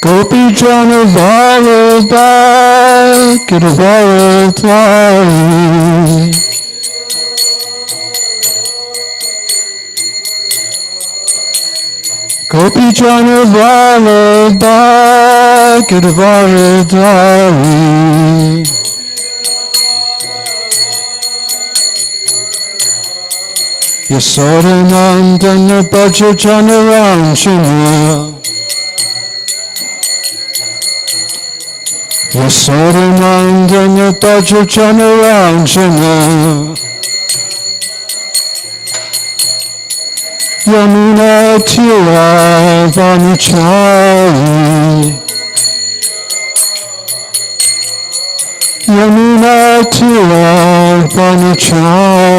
Gopi Jana Vallabha Kirvaratari Gopi Jana Vallabha Kirvaratari Yasodanandana Bhaja Jana Ramshana Yasodanandana Bhaja Jana Ramshana Yamuna Tira Vanachari Yamuna Tira Vanachari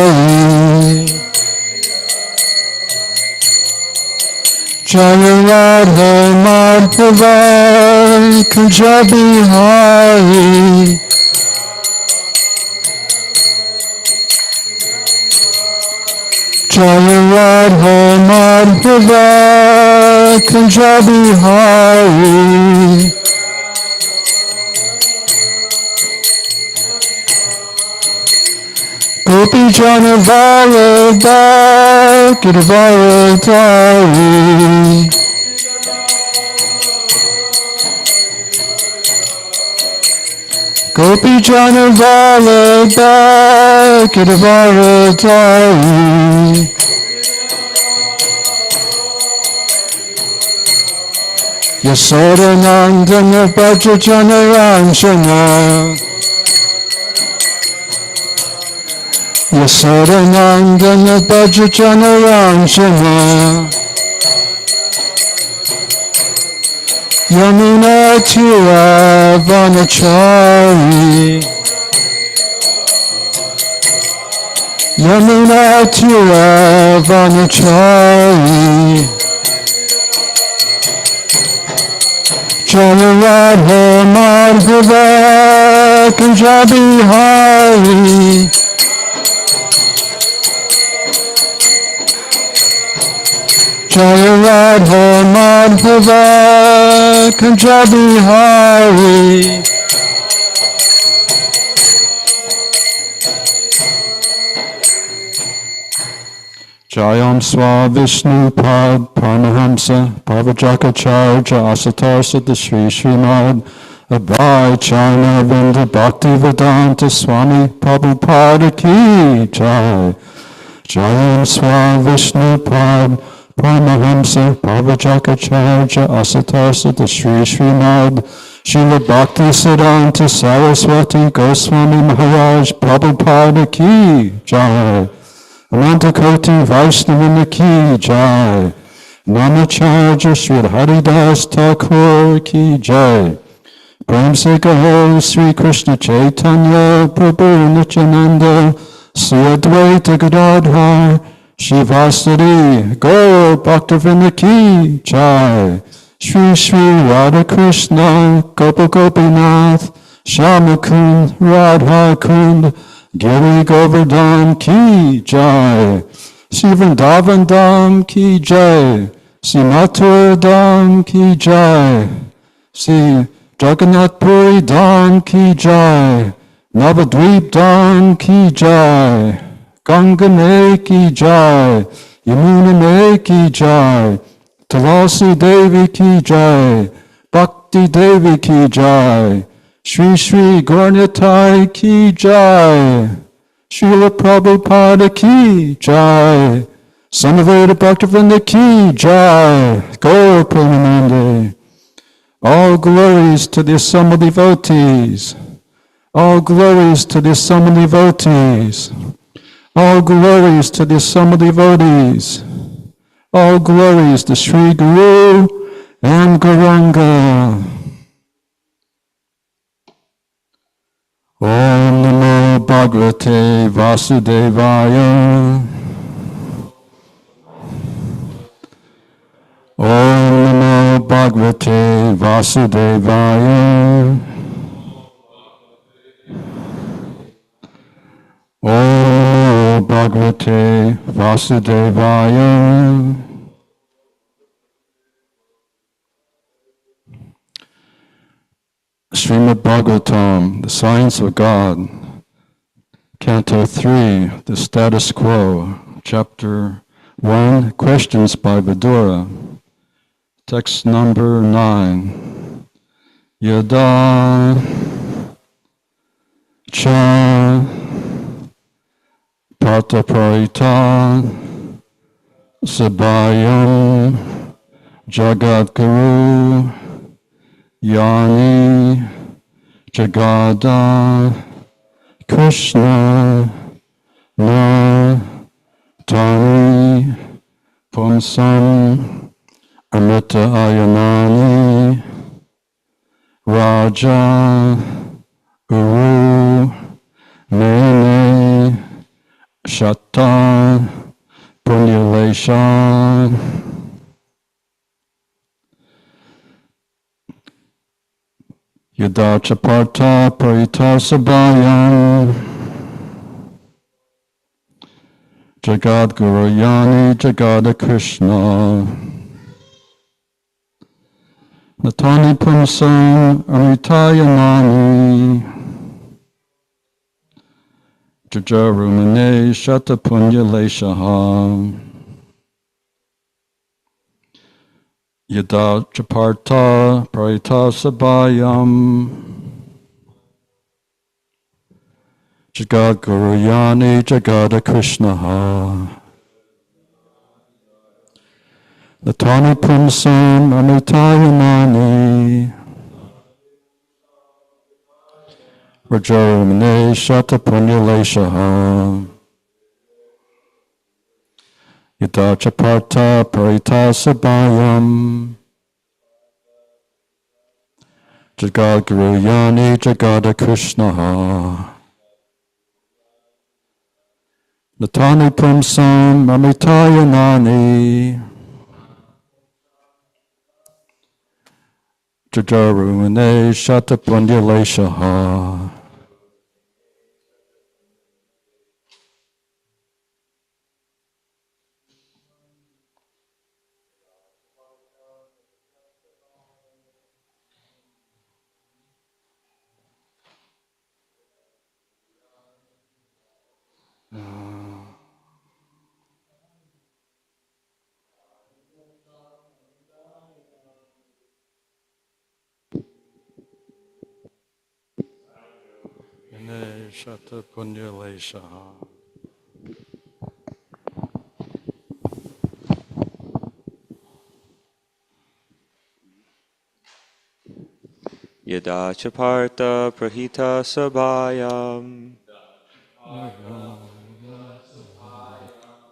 Jaya Radha Madhava Kunjabi Hari Jaya Radha Madhava Kunjabi Hari Gopi Jana Vallabha Kirvaratari Gopi Jana Vallabha Kirvaratari Yasodanandana Bhaja Jana Ramshana Yasodanandana Bhaja Jana Ramshana Yamuna Tira Vanachari Yamuna Tira Vanachari Jaya Radha Madhava Kunjabi Hari Jaya Radha Madhava Kunjabi Hari Jayam Swa Vishnu Pad Paramahamsa Pavajakacharya Asatar Siddha Sri Srimad Abhay Chana Vinda Bhakti Vedanta Swami Prabhupada Ki Jai Jayam Swa Vishnu Pad Paramahamsa Pavajakacharya Asatar Siddha Sri Srimad Srila Bhakti Siddhanta Saraswati Goswami Maharaj Prabhupada Ki Jai. Ananta Koti Vaishnavana Ki Jai. Namacharya Sri Haridas Thakur Ki Jai. Prem Se Kaho Sri Krishna Chaitanya Prabhu Nityananda Sri Advaita Gadadhar Shivasari Gaur Bhaktivinoda Ki Jai. Shri Shri Radha Krishna Gopa Gopinath Shamakund Radha Kund Giri Govardhan Ki Jai. Shri Vrindavan Dham Ki Jai. Shri Mathura Dham Ki Jai. Shri Jagannath Puri Dham Ki Jai. Navadvip Dham Ki Jai. Ganga Me Ki Jai. Yamuna Me Ki Jai. Tulasi Devi Ki Jai. Bhakti Devi Ki Jai. Shri Shri Gaurnitai Ki Jai. Srila Prabhupada Ki Jai. Samaveda Bhaktivinoda Ki Jai. Gaur Premanande. All glories to the assembled devotees. All glories to the assembled devotees. All glories to the assembled devotees. All glories to Sri Guru and Gauranga. Om Namo Bhagavate Vasudevaya. Om Namo Bhagavate Vasudevaya. Om Namo Bhagavate Vasudevaya. Srimad Bhagavatam, the Science of God, Canto 3, the Status Quo, Chapter 1, Questions by Vidura, text number 9. Yada cha pataparita sabayam jagadguru yani jagada Krishna na tani pumsam amrita ayanani raja uru mene shata punyalesha. Yada chaparta parita sabayam Jagad Guru Yani Jagada Krishna Natani Pumsam Amritaya Nani Jajarumane Shatapunya Leshaha Yada Chaparta Parita Sabayam Jagad Guru Yani Jagada Krishna Natani Pumsam Amritaya Nani Rajarumane Shatapunya Leshaha Yada Chaparta Parita Sabayam Jagad Guru Yani Jagada Krishna Natani Pumsam Amritaya Nani Jajarumane Shatapunya Leshaha. Shatapunya Leshaha. Yada cha partha prahita sabhayam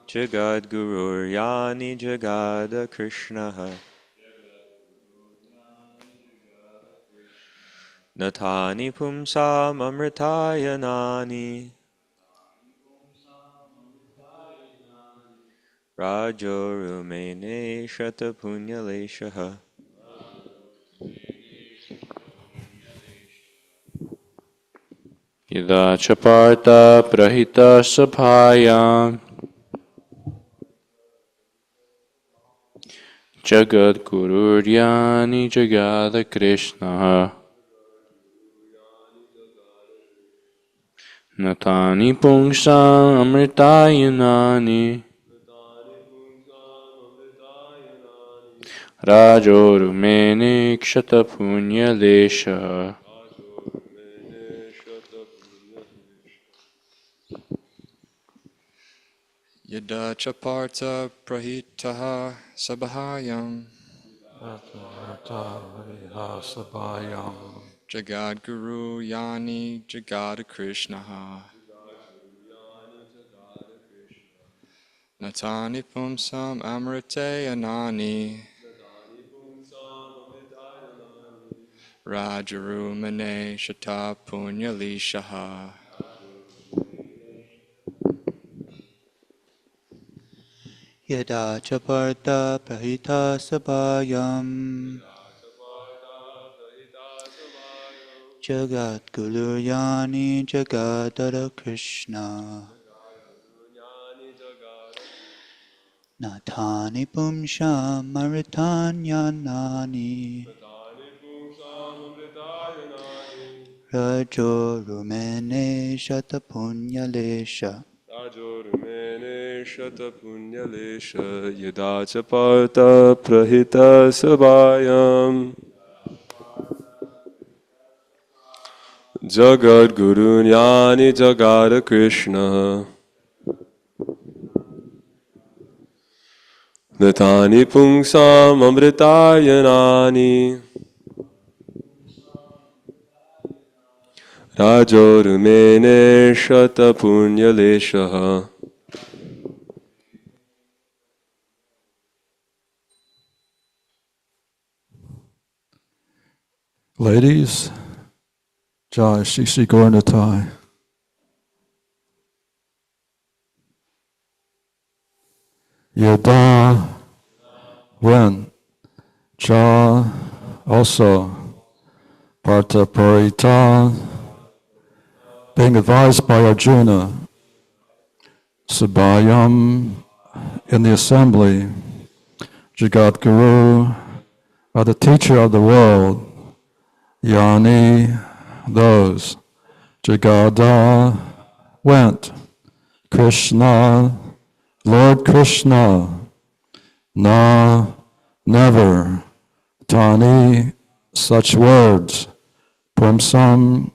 Jagad Gurur Yani Jagada Krishna Natani Pumsam Amritayanani Rajo Rumene Shata Punyaleshaha Yada chaparta prahita sabhayam Jagad Gururyani Jagada Krishna Natani Pungsam Amritayanani Rajo Rumene Kshata Punyalesha. Yada chaparta prahitaha sabahayam Jagad Guru Yani Jagada Krishnaha Natani Pumsam Amrite Anani Rajaru Mane Shata Punyalishaha Yada chaparta prahita sabhayam Jagat Guluryani Jagadara Krishna Nathani Pumsham Maritanyanani Rajo Rumene Shatapunyalesha Rajorumene Shata Punyalesha Yada cha partha prahita sabhayam Jagad Guru Yani Jagada Krishna Natani Pungsam Amritayanani Rajorumene Shata Punyaleshaha. Ladies, Jai Shri Gauranatai. Yada, when, Cha, also, Partha Parita, being advised by Arjuna, Sabhayam, in the assembly, Jagat Guru, the teacher of the world, Yani, those, Jagada, went, Krishna, Lord Krishna, Na, never, Tani, such words, Pumsam,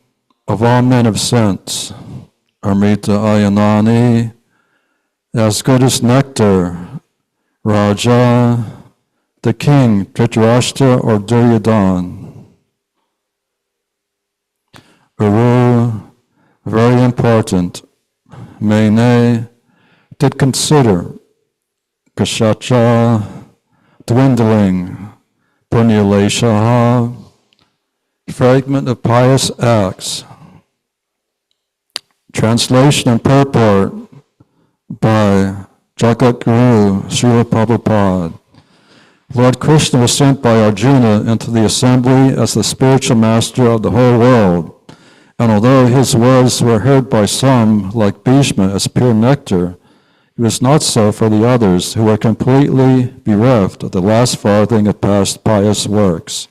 of all men of sense, Amrita Ayanani, as good as nectar, Raja, the king, Dhritarashtra or Duryodhana. Uru, very important, Mene, did consider, Kashacha, dwindling, Punyaleshaha, fragment of pious acts. Translation and purport by Jagat Guru Srila Prabhupada. Lord Krishna was sent by Arjuna into the assembly as the spiritual master of the whole world, and although his words were heard by some, like Bhishma, as pure nectar, it was not so for the others, who were completely bereft of the last farthing of past pious works.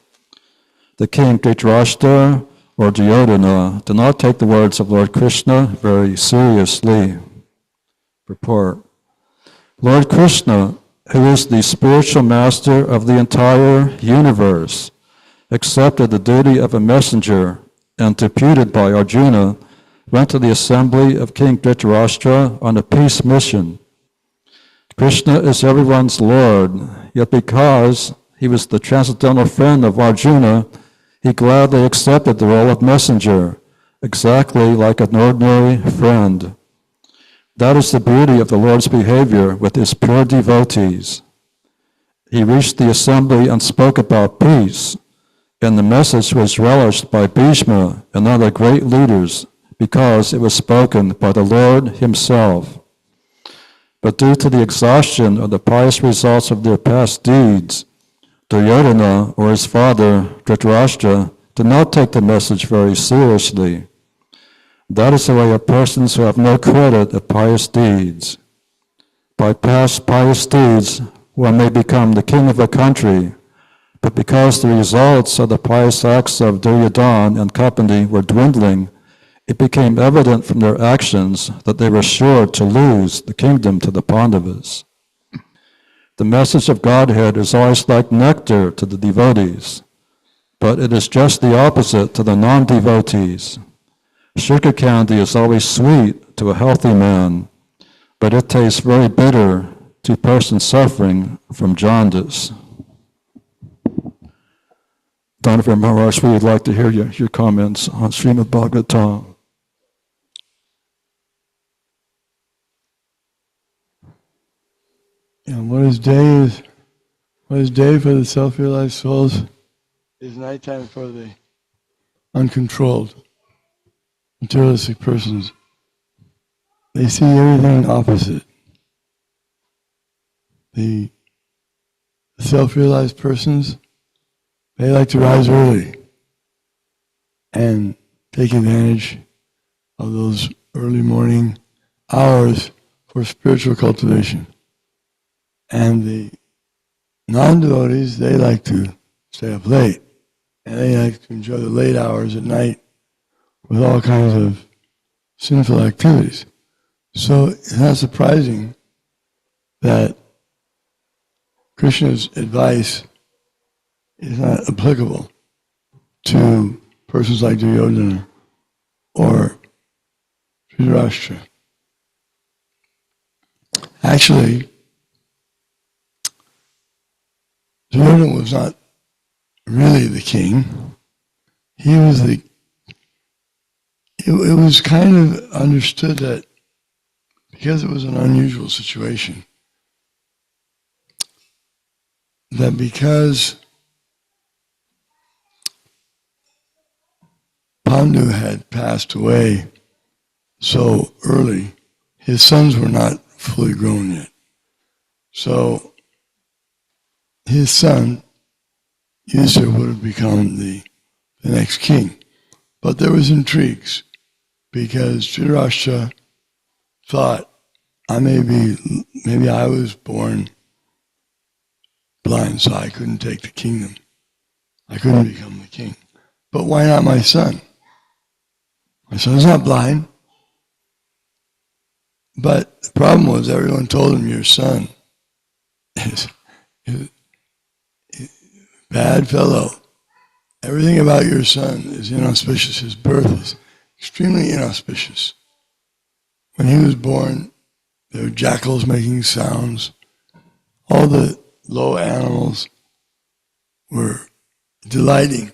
The king Dhritarashtra or Duryodhana did not take the words of Lord Krishna very seriously. Purport. Lord Krishna, who is the spiritual master of the entire universe, accepted the duty of a messenger and, deputed by Arjuna, went to the assembly of King Dhritarashtra on a peace mission. Krishna is everyone's Lord, yet because he was the transcendental friend of Arjuna, He gladly accepted the role of messenger, exactly like an ordinary friend. That is the beauty of the Lord's behavior with his pure devotees. He reached the assembly and spoke about peace, and the message was relished by Bhishma and other great leaders because it was spoken by the Lord himself. But due to the exhaustion of the pious results of their past deeds, Duryodhana, or his father, Dhritarashtra, did not take the message very seriously. That is the way of persons who have no credit of pious deeds. By past pious deeds, one may become the king of a country, but because the results of the pious acts of Duryodhana and company were dwindling, it became evident from their actions that they were sure to lose the kingdom to the Pandavas. The message of Godhead is always like nectar to the devotees, but it is just the opposite to the non-devotees. Sugar candy is always sweet to a healthy man, but it tastes very bitter to persons suffering from jaundice. Donovan Maharaj, we would like to hear your comments on Srimad Bhagavatam. And what is day for the self-realized souls is nighttime for the uncontrolled, materialistic persons. They see everything opposite. The self-realized persons, they like to rise early and take advantage of those early morning hours for spiritual cultivation. And the non-devotees, they like to stay up late. And they like to enjoy the late hours at night with all kinds of sinful activities. So it's not surprising that Krishna's advice is not applicable to persons like Duryodhana or Dhritarashtra. Actually, Duryodhana was not really the king. He was it was kind of understood that because it was an unusual situation, that because Pandu had passed away so early, his sons were not fully grown yet. So his son, Yudhishthira, would have become the next king. But there was intrigues, because Dhritarashtra thought, maybe I was born blind, so I couldn't take the kingdom. I couldn't become the king. But why not my son? My son's not blind. But the problem was everyone told him, your son is bad fellow. Everything about your son is inauspicious. His birth is extremely inauspicious. When he was born, there were jackals making sounds. All the low animals were delighting.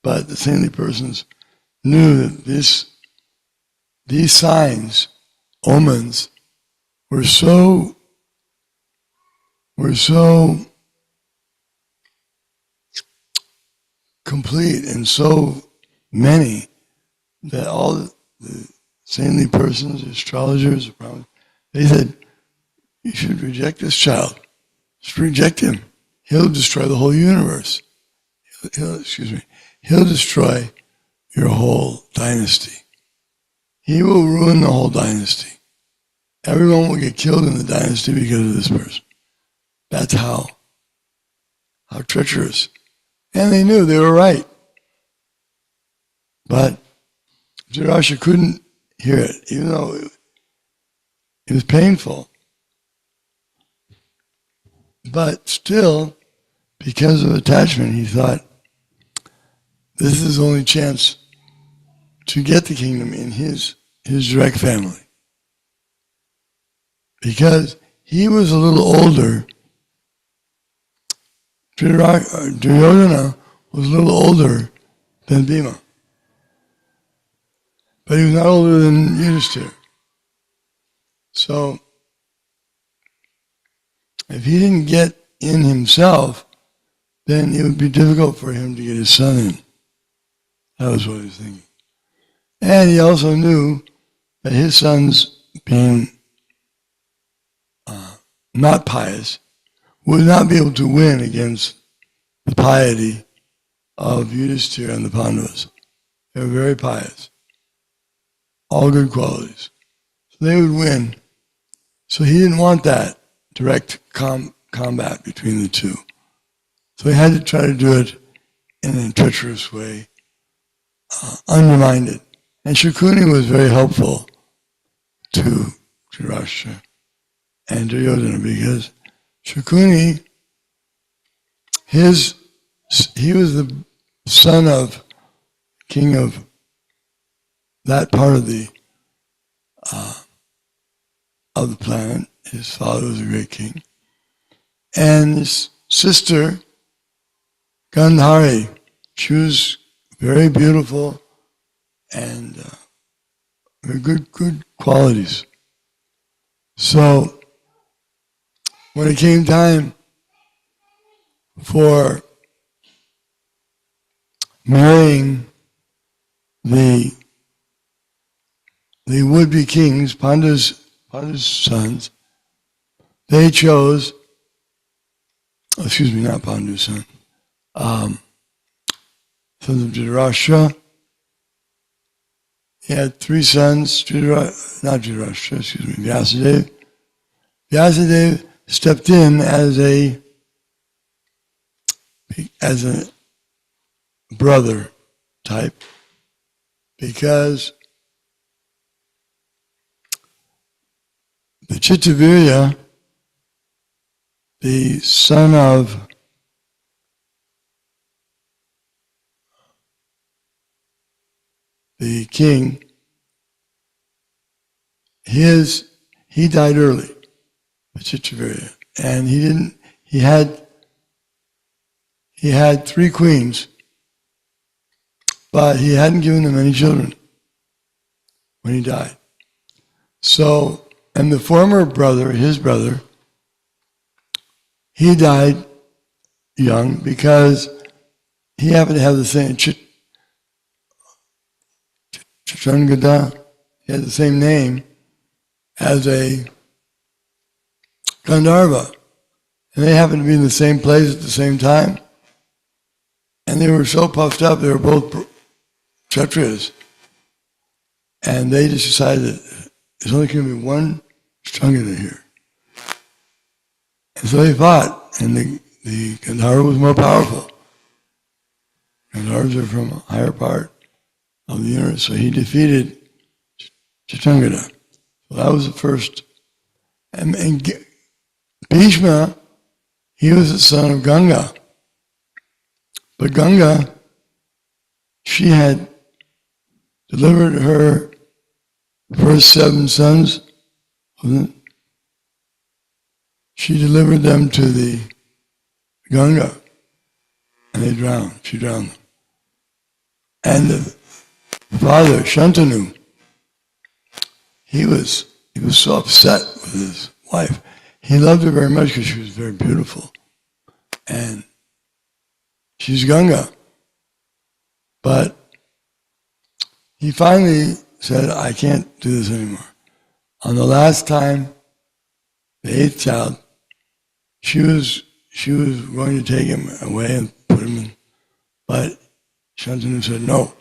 But the saintly persons knew that these signs, omens, were so complete and so many that all the saintly persons, astrologers, they said, you should reject this child. Just reject him. He'll destroy the whole universe. He'll destroy your whole dynasty. He will ruin the whole dynasty. Everyone will get killed in the dynasty because of this person. That's how treacherous. And they knew they were right. But Dhritarashtra couldn't hear it, even though it was painful. But still, because of attachment, he thought, this is his only chance to get the kingdom in his direct family. Because he was a little older, Duryodhana was a little older than Bhima. But he was not older than Yudhishthira. So, if he didn't get in himself, then it would be difficult for him to get his son in. That was what he was thinking. And he also knew that his sons, being not pious, would not be able to win against the piety of Yudhishthira and the Pandavas. They were very pious. All good qualities. So they would win. So he didn't want that direct combat between the two. So he had to try to do it in a treacherous way, undermined it. And Shakuni was very helpful to Dhritarashtra and Duryodhana because Shakuni, he was the son of king of that part of the planet. His father was a great king. And his sister, Gandhari, she was very beautiful and very good qualities. So when it came time for marrying the would-be kings, Pandu's sons, they chose, not Pandu's son, sons of Dhritarashtra. He had 3 sons, Vyasadeva. Vyasadeva stepped in as a brother type because the Chittavirya, the son of the king, he died early, Chittavirya, and he had 3 queens, but he hadn't given them any children when he died. So, and the former brother, his brother, he died young because he happened to have the same Chitrangada, he had the same name as a Gandharva. And they happened to be in the same place at the same time. And they were so puffed up, they were both Kshatriyas. And they just decided that there's only going to be one Chitrangada here. And so they fought, and the Gandharva was more powerful. Gandharvas are from a higher part of the universe, so he defeated Chitrangada. So that was the first. And Bhishma, he was the son of Ganga. But Ganga, she had delivered her first 7 sons, wasn't it? She delivered them to the Ganga, and they drowned. She drowned them. And the father, Shantanu, he was so upset with his wife. He loved her very much because she was very beautiful. And she's Ganga. But he finally said, I can't do this anymore. On the last time, the 8th child, she was going to take him away and put him in. But Shantanu said, no,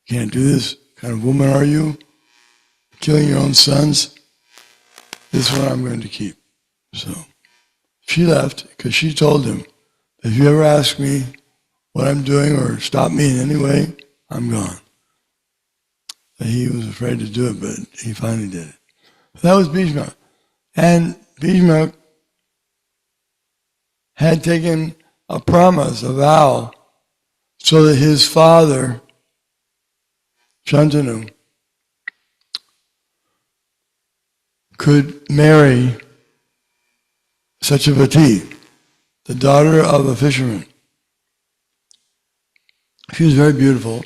you can't do this. What kind of woman are you? Killing your own sons? This one I'm going to keep. So she left because she told him, if you ever ask me what I'm doing or stop me in any way, I'm gone. And he was afraid to do it, but he finally did it. That was Bhishma. And Bhishma had taken a promise, a vow, so that his father, Shantanu, could marry Satyavati, the daughter of a fisherman. She was very beautiful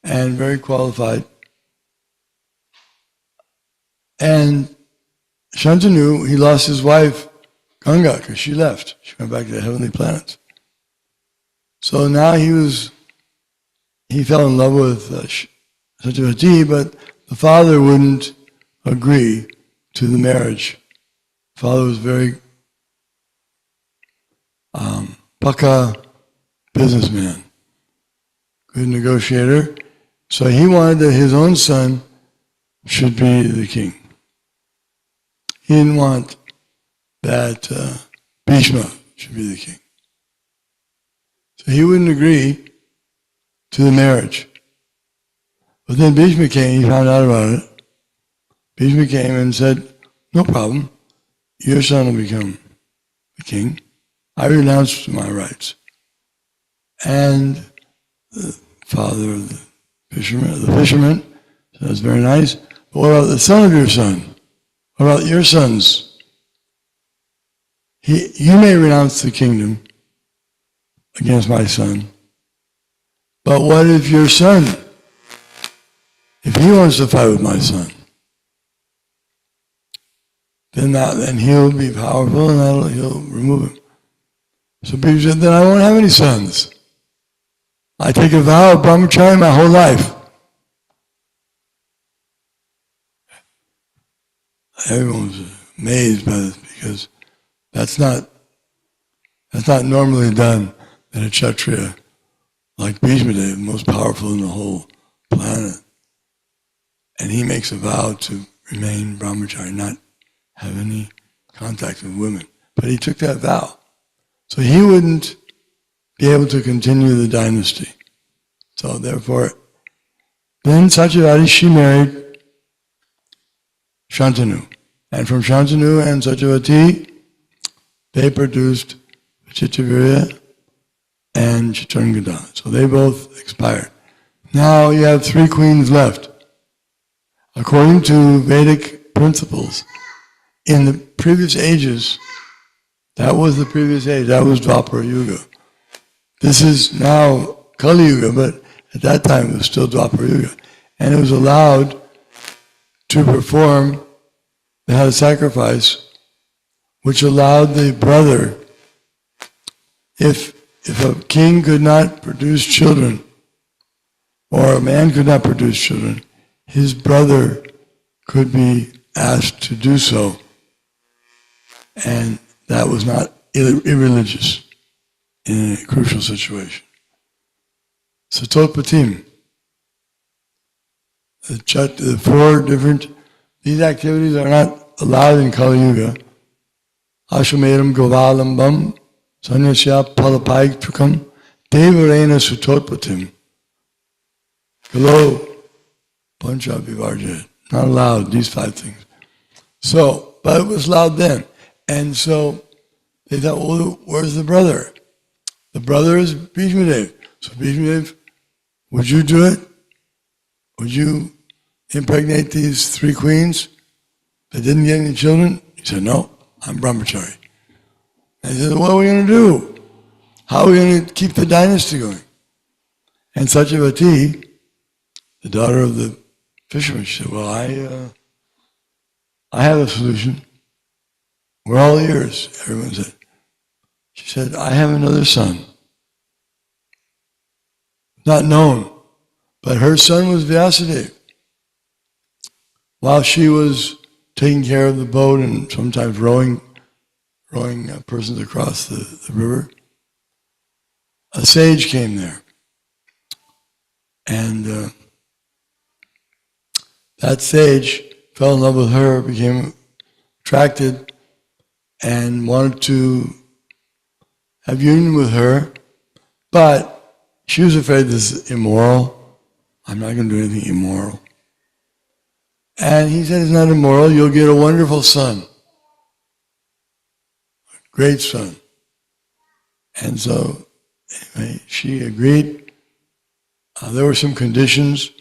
and very qualified. And Shantanu, he lost his wife, Ganga, because she left. She went back to the heavenly planets. So now he fell in love with Satyavati, but the father wouldn't agree to the marriage. The father was very paka businessman, good negotiator. So he wanted that his own son should be the king. He didn't want that Bhishma should be the king. So he wouldn't agree to the marriage. But then Bhishma came, he found out about it. Bhishma came and said, no problem, your son will become the king. I renounce my rights. And the father of the fisherman said, that's very nice, but what about the son of your son? What about your sons? You may renounce the kingdom against my son, but what if your son, if he wants to fight with my son, then he'll be powerful and he'll remove him. So people said, then I won't have any sons. I take a vow of brahmacharya my whole life. Everyone was amazed by this because that's not normally done in a kshatriya like Bhishma, the most powerful in the whole planet. And he makes a vow to remain brahmachari, not have any contact with women. But he took that vow. So he wouldn't be able to continue the dynasty. So therefore, then Satyavati, she married Shantanu. And from Shantanu and Satyavati, they produced Vichitravirya and Chitrangada. So they both expired. Now you have 3 queens left. According to Vedic principles, in the previous ages, that was the previous age, that was Dwapara Yuga. This is now Kali Yuga, but at that time it was still Dwapara Yuga. And it was allowed to perform, they had a sacrifice, which allowed the brother, if a king could not produce children, or a man could not produce children, his brother could be asked to do so. And that was not irreligious in a crucial situation. Satotpatim, the 4 different, these activities are not allowed in Kali Yuga. Ashwamedam Govalambam Sanyasya Palapaitukam Devarena Sutotpatim Galo Pancha Vivarjaya. Not allowed, these 5 things. So, but it was allowed then. And so they thought, well, where's the brother? The brother is Bhishma Dev. So Bhishma Dev, would you do it? Would you impregnate these 3 queens that didn't get any children? He said, no, I'm brahmachari. And he said, what are we going to do? How are we going to keep the dynasty going? And Satyavati, the daughter of the fisherman, she said, well, I have a solution. We're all ears, everyone said. She said, I have another son. Not known, but her son was Vyasadeva. While she was taking care of the boat and sometimes rowing persons across the river, a sage came there. And that sage fell in love with her, became attracted, and wanted to have union with her, but she was afraid this is immoral. I'm not going to do anything immoral. And he said, it's not immoral, you'll get a wonderful son. A great son. And so, anyway, she agreed. There were some conditions.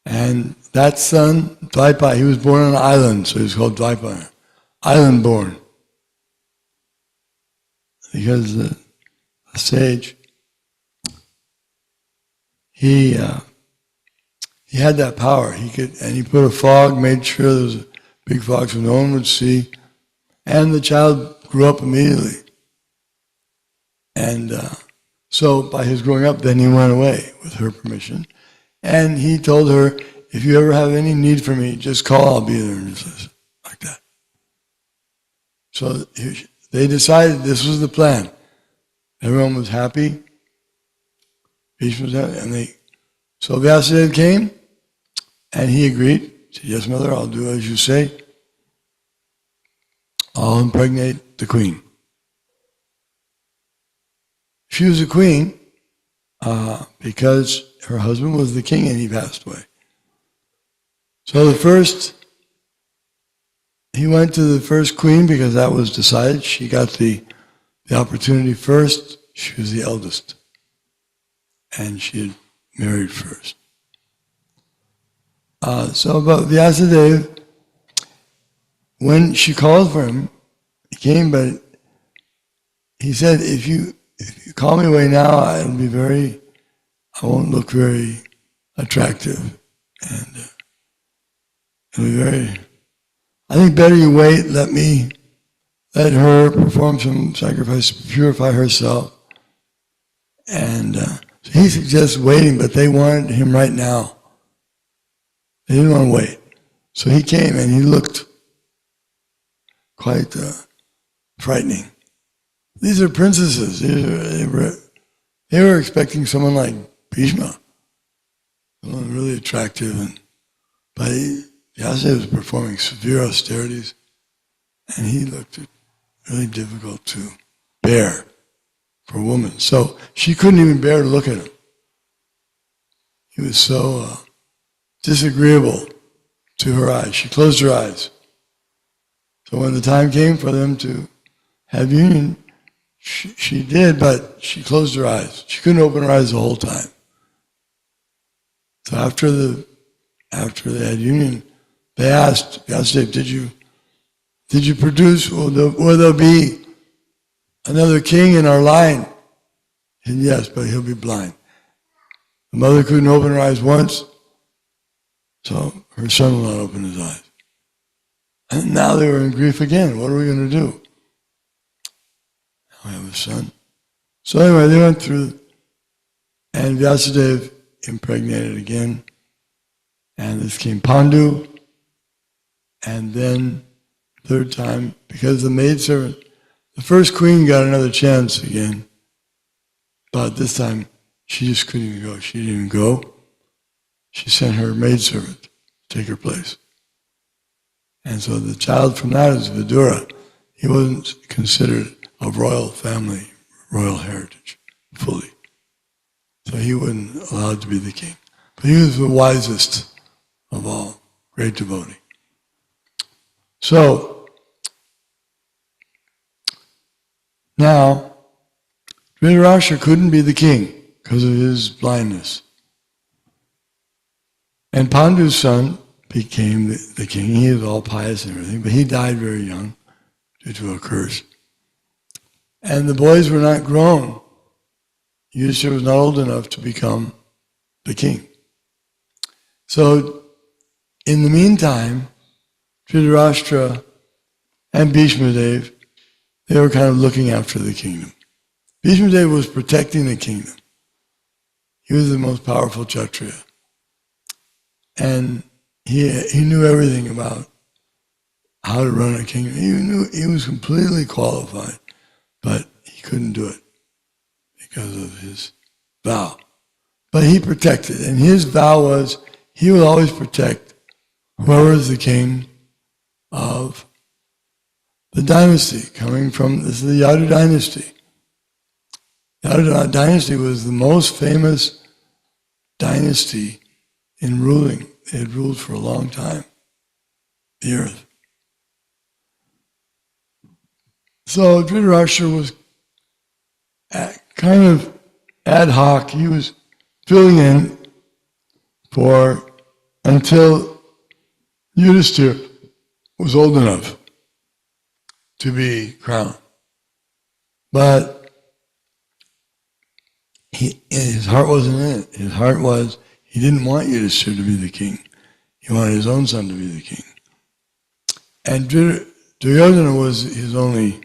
And that son, Dvaipa, he was born on an island, so he was called Dvaipa. Island born. Because the sage he had that power. He put a fog, made sure there was a big fog so no one would see, and the child grew up immediately. And so by his growing up, then he went away with her permission. And he told her, if you ever have any need for me, just call, I'll be there. And just like that. So they decided this was the plan. Everyone was happy. Bhishma was happy. So Vyasadeva came, and he agreed. He said, yes, mother, I'll do as you say. I'll impregnate the queen. She was a queen because her husband was the king and he passed away. So he went to the first queen because that was decided. She got the opportunity first. She was the eldest. And she had married first. So about Vyasadeva, when she called for him, he came, but he said, if you call me away now, I won't look very attractive. And it'll be I think better you wait, let her perform some sacrifice, purify herself. And so he suggests waiting, but they wanted him right now. They didn't want to wait. So he came and he looked quite frightening. These are princesses. They were expecting someone like Bhishma, someone really attractive, but Vyasadeva was performing severe austerities, and he looked really difficult to bear for a woman. So she couldn't even bear to look at him. He was so disagreeable to her eyes. She closed her eyes. So when the time came for them to have union, she did, but she closed her eyes. She couldn't open her eyes the whole time. So after they had union, they asked Vyasadeva, did you produce, will there be another king in our line? He said, yes, but he'll be blind. The mother couldn't open her eyes once, so her son will not open his eyes. And now they were in grief again. What are we going to do? Now we have a son. So anyway, they went through, and Vyasadeva impregnated again, and this came Pandu, and then third time, because the maidservant, the first queen got another chance again, but this time she just couldn't even go. She didn't even go. She sent her maidservant to take her place. And so the child from that is Vidura. He wasn't considered of royal family, royal heritage, fully. So he wasn't allowed to be the king. But he was the wisest of all, great devotee. So, now, Dhritarashtra couldn't be the king because of his blindness. And Pandu's son became the king. He was all pious and everything, but he died very young due to a curse. And the boys were not grown. Yudhishthira was not old enough to become the king. So, in the meantime, Dhritarashtra and Bhishma Deva, they were kind of looking after the kingdom. Bhishma Deva was protecting the kingdom. He was the most powerful Kshatriya. And he knew everything about how to run a kingdom. He was completely qualified, but he couldn't do it because of his vow. But he protected, and his vow was he would always protect whoever is the king of the dynasty coming from, this is the Yadu dynasty. Yadu dynasty was the most famous dynasty in ruling. They had ruled for a long time, the earth. So Dhritarashtra was kind of ad hoc. He was filling in until Yudhishthira was old enough to be crowned. But his heart wasn't in it. His heart was, he didn't want Yudhishthira to be the king. He wanted his own son to be the king. And Duryodhana was his only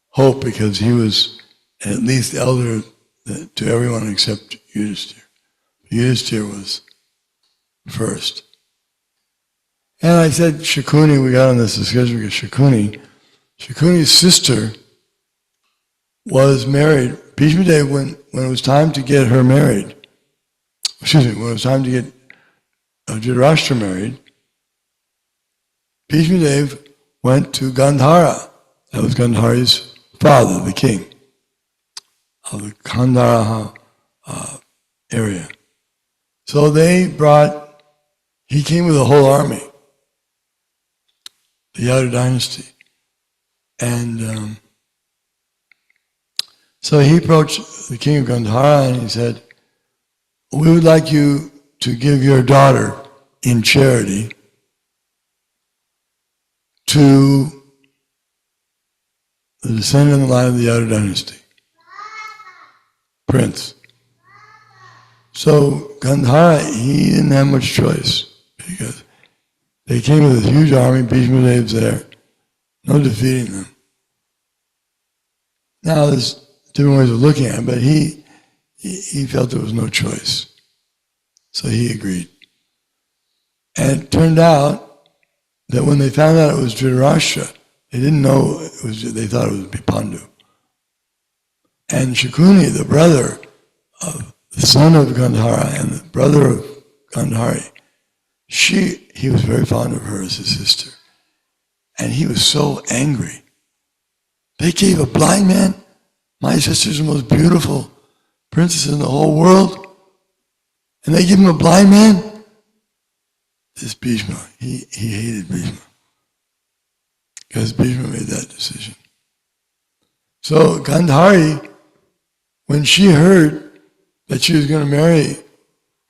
hope because he was at least elder to everyone except Yudhishthira. Yudhishthira was first. And I said Shakuni, we got on this discussion because Shakuni's sister was married. Bhishma Dev, when it was time to get her married, when it was time to get Dhritarashtra married, Bhishma Dev went to Gandhara. That was Gandhari's father, the king of the Gandhara area. So he came with a whole army, the Yadu dynasty. And so he approached the king of Gandhara and he said, we would like you to give your daughter in charity to the descendant in the line of the Yadu dynasty, prince. So Gandhara, he didn't have much choice because they came with a huge army, Bhishma Dev's there, no defeating them. Now there's different ways of looking at it, but he felt there was no choice. So he agreed. And it turned out that when they found out it was Dhritarashtra, they didn't know it was, they thought it would be Pandu. And Shakuni, the brother of the son of Gandhara and the brother of Gandhari, he was very fond of her as his sister. And he was so angry. They gave a blind man, my sister's the most beautiful princess in the whole world, and they give him a blind man? This Bhishma, he hated Bhishma. Because Bhishma made that decision. So Gandhari, when she heard that she was going to marry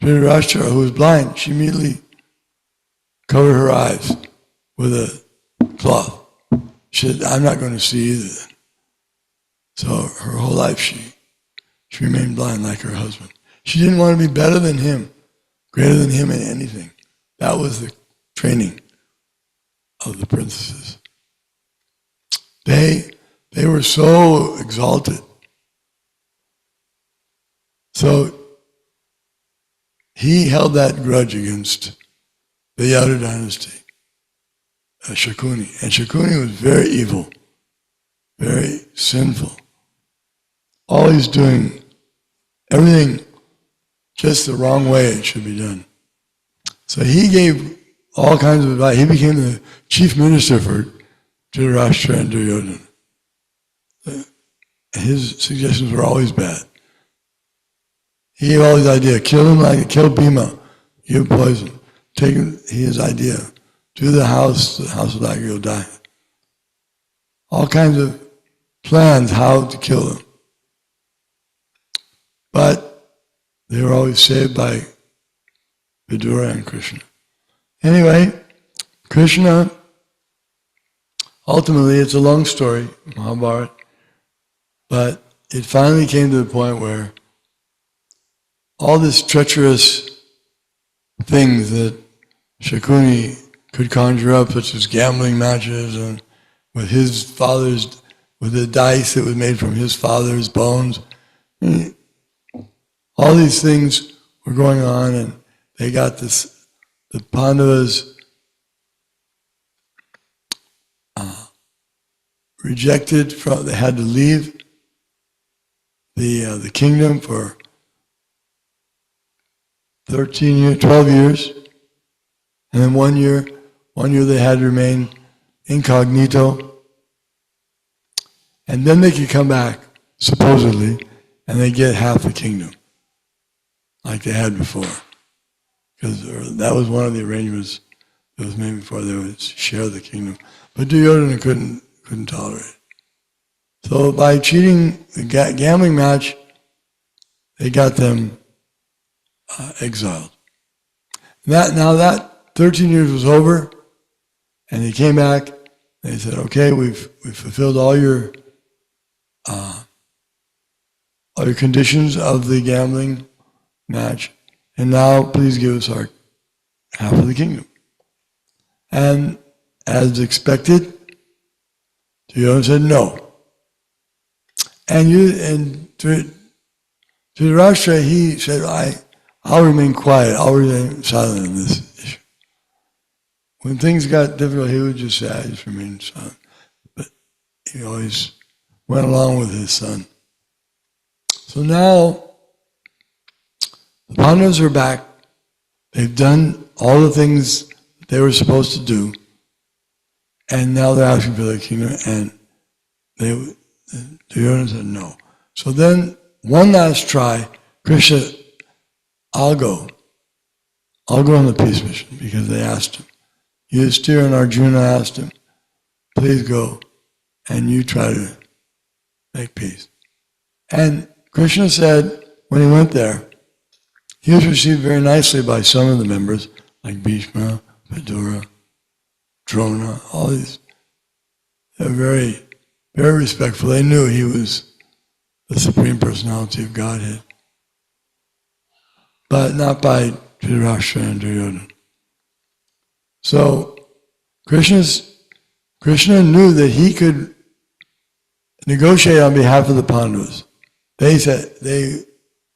Dhritarashtra, who was blind, she immediately covered her eyes with a cloth. She said, I'm not going to see either then. So her whole life she remained blind like her husband. She didn't want to be better than him, greater than him in anything. That was the training of the princesses. They were so exalted. So he held that grudge against the Yadu dynasty, Shakuni. And Shakuni was very evil, very sinful. Always doing everything just the wrong way it should be done. So he gave all kinds of advice. He became the chief minister for Dhritarashtra and Duryodhana. His suggestions were always bad. He gave all these ideas, kill him like kill Bhima, give poison. Take his idea, do the house of Tiger, you'll die. All kinds of plans how to kill him. But they were always saved by Vidura and Krishna. Anyway, Krishna, ultimately, it's a long story, Mahabharata, but it finally came to the point where all this treacherous things that Shakuni could conjure up, such as gambling matches and with the dice that was made from his father's bones, all these things were going on, and they got the Pandavas rejected they had to leave the kingdom for 12 years, and then one year they had to remain incognito, and then they could come back, supposedly, and they get half the kingdom, like they had before. Because that was one of the arrangements that was made before, they would share the kingdom. But Duryodhana couldn't tolerate it. So by cheating the gambling match, they got them exiled. Now that 13 years was over, and they came back, and they said, okay, we've fulfilled all your all your conditions of the gambling match, and now please give us our half of the kingdom. And as expected, Duryodhana said no. And Dhritarashtra, he said, I'll remain quiet, I'll remain silent in this issue. When things got difficult, he would just say, I just remained silent. But he always went along with his son. So now, the Pandavas are back. They've done all the things they were supposed to do. And now they're asking for their kingdom, and Duryodhana said no. So then, one last try, Krishna, I'll go on the peace mission, because they asked him. Yudhishthira and Arjuna asked him, please go, and you try to make peace. And Krishna said, when he went there, he was received very nicely by some of the members, like Bhishma, Vidura, Drona, all these. They were very, very respectful. They knew he was the Supreme Personality of Godhead. But not by Dhritarashtra and Duryodhana. So Krishna knew that he could negotiate on behalf of the Pandavas.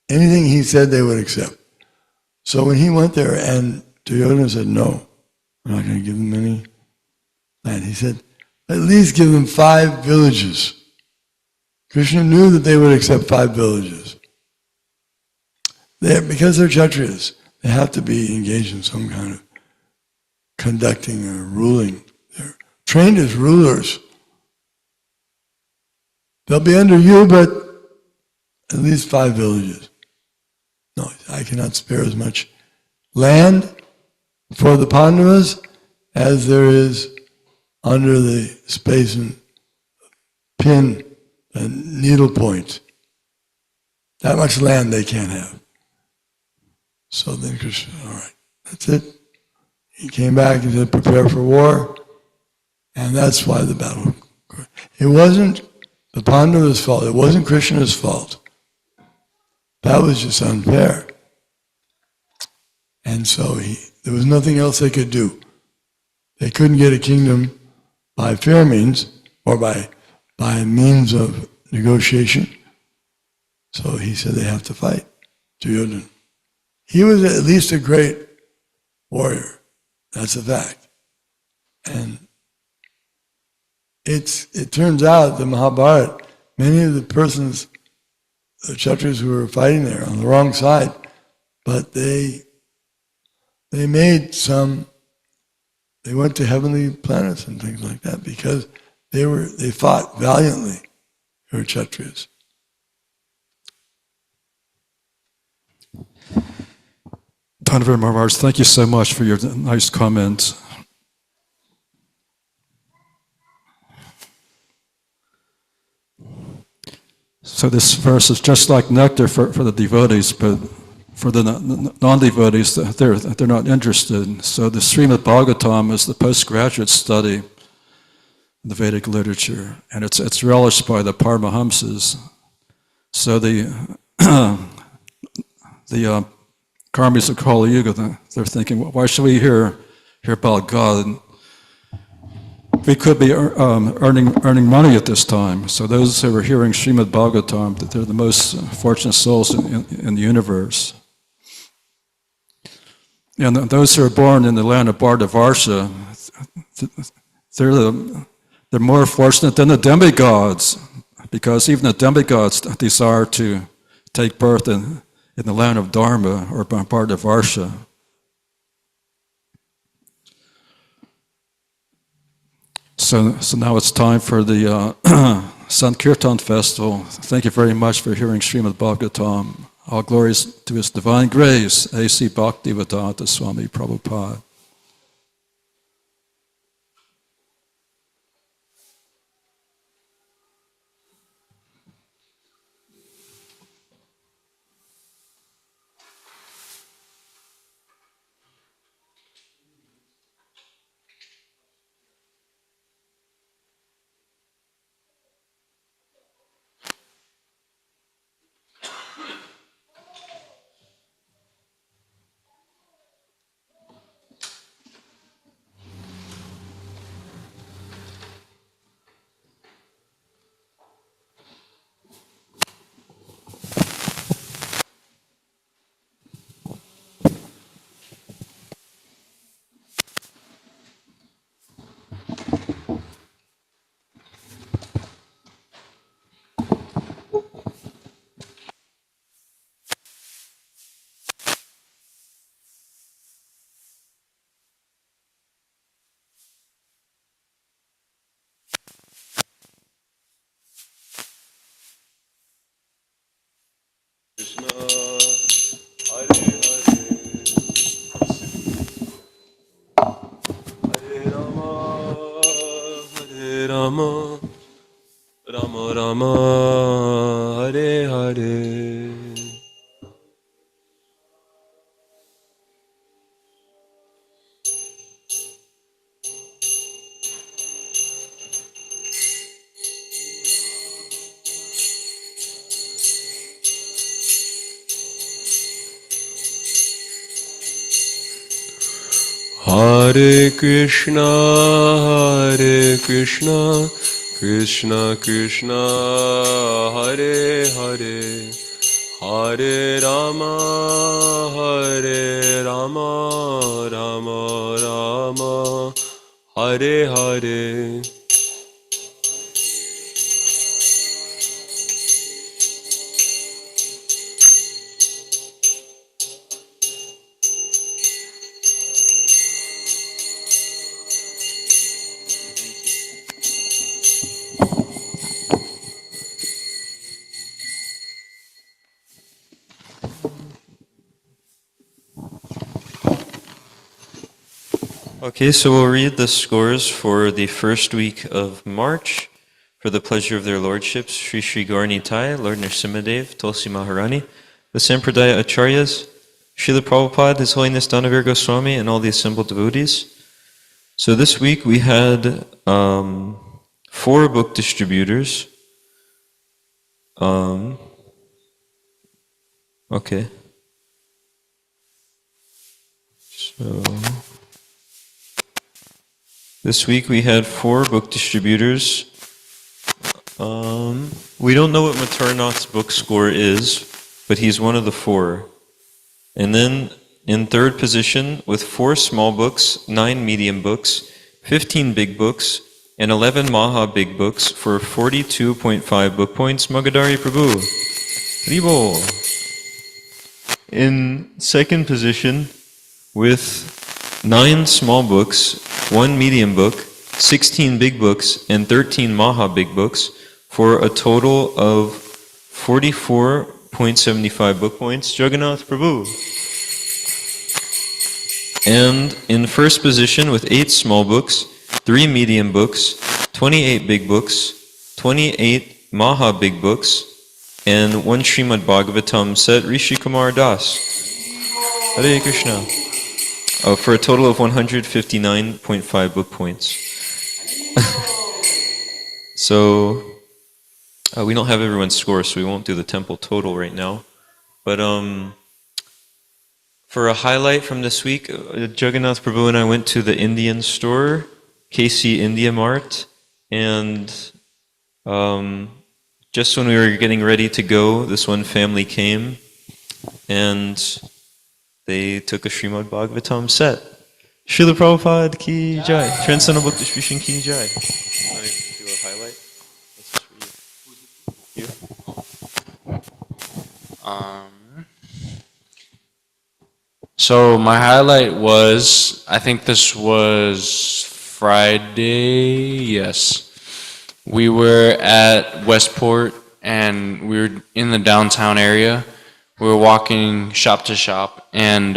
Anything he said they would accept. So when he went there and Duryodhana said, no, we're not going to give them any land. He said, at least give them 5 villages. Krishna knew that they would accept 5 villages. Because they're Kshatriyas, they have to be engaged in some kind of conducting or ruling. They're trained as rulers. They'll be under you, but at least 5 villages. No, I cannot spare as much land for the Pandavas as there is under the space and pin and needle point. That much land they can't have. So then Krishna, all right, that's it. He came back, he said, prepare for war. And that's why the battle. It wasn't the Pandavas' fault. It wasn't Krishna's fault. That was just unfair. And so there was nothing else they could do. They couldn't get a kingdom by fair means or by means of negotiation. So he said they have to fight Duryodhana. He was at least a great warrior. That's a fact. And it turns out the Mahabharata, many of the persons, the Kshatriyas who were fighting there on the wrong side, but they went to heavenly planets and things like that because they fought valiantly. They were Kshatriyas. Dhanavar Maharaj, thank you so much for your nice comments. So this verse is just like nectar for the devotees, but for the non-devotees, they're not interested. So the Srimad Bhagavatam is the postgraduate study in the Vedic literature, and it's relished by the Paramahamsas. So the karmis of Kali Yuga, they're thinking, why should we hear about God? We could be earning money at this time. So those who are hearing Srimad Bhagavatam, that they're the most fortunate souls in the universe. And those who are born in the land of Bhardavarsha, they're more fortunate than the demigods, because even the demigods desire to take birth in the land of Dharma or Bhardavarsha. So now it's time for the Sankirtan Festival. Thank you very much for hearing Srimad Bhagavatam. All glories to His Divine Grace, A.C. Bhaktivedanta Swami Prabhupada. Rama, Rama Rama, Hare Hare. Hare Krishna, Krishna Krishna, Hare Hare, Hare Rama, Rama Rama, Hare Hare. Okay, so we'll read the scores for the first week of March. For the pleasure of their lordships, Sri Sri Gauranitai, Lord Nrsimhadev, Tulsi Maharani, the Sampradaya Acharyas, Srila Prabhupada, His Holiness Dhanavir Goswami, and all the assembled devotees. So this week we had 4 book distributors. Okay. So this week we had 4 book distributors. We don't know what Matarnath's book score is, but he's one of the 4. And then in third position with 4 small books, 9 medium books, 15 big books, and 11 Maha big books for 42.5 book points, Magadari Prabhu. Haribol. In second position with 9 small books, 1 medium book, 16 big books, and 13 Maha big books for a total of 44.75 book points, Jagannath Prabhu. And in first position with 8 small books, 3 medium books, 28 big books, 28 Maha big books, and 1 Srimad Bhagavatam set, Rishi Kumar Das. Hare Krishna. For a total of 159.5 book points. So, we don't have everyone's score, so we won't do the temple total right now. But for a highlight from this week, Jagannath Prabhu and I went to the Indian store, KC India Mart, and just when we were getting ready to go, this one family came, and they took a Srimad Bhagavatam set. Srila Prabhupada ki jai. Transcendental Book Distribution ki jai. Want to do a highlight? That's for you. So my highlight was, I think this was Friday, yes. We were at Westport and we were in the downtown area. We were walking shop to shop and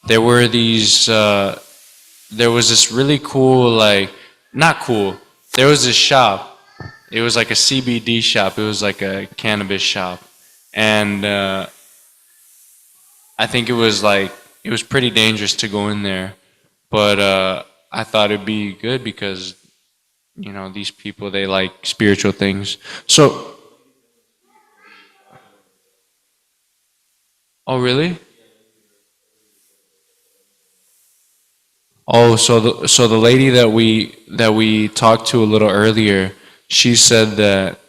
there were these, there was this really cool, not cool, there was this shop. It was like a CBD shop. It was like a cannabis shop. And I think it was pretty dangerous to go in there. But I thought it'd be good because, you know, these people, they like spiritual things. So, oh really? Oh, so the lady that we talked to a little earlier, she said that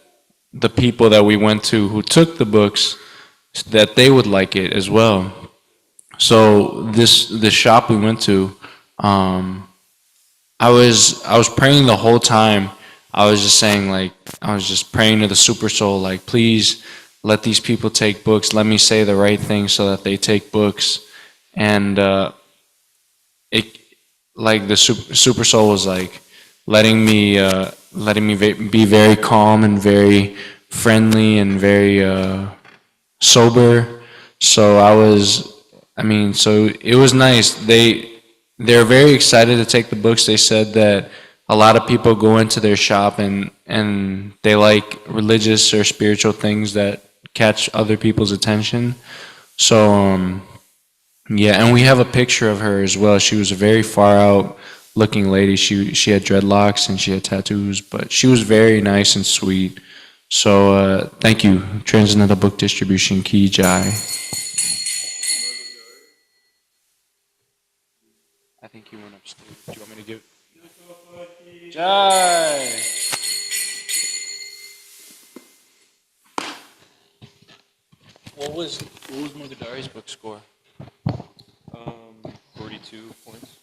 the people that we went to who took the books, that they would like it as well. So this shop we went to, I was praying the whole time. I was just saying, I was just praying to the Super Soul, please let these people take books. Let me say the right thing so that they take books. And the Super Soul was letting me be very calm and very friendly and very sober. So so it was nice. They're very excited to take the books. They said that a lot of people go into their shop and they like religious or spiritual things that catch other people's attention. So yeah, and we have a picture of her as well. She was a very far out looking lady. She had dreadlocks and she had tattoos, but she was very nice and sweet. So thank you, Transcendental Book Distribution, Ki Jai. I think you went upstairs. Do you want me to give? Jai. What was Mogadari's book score? 42 points.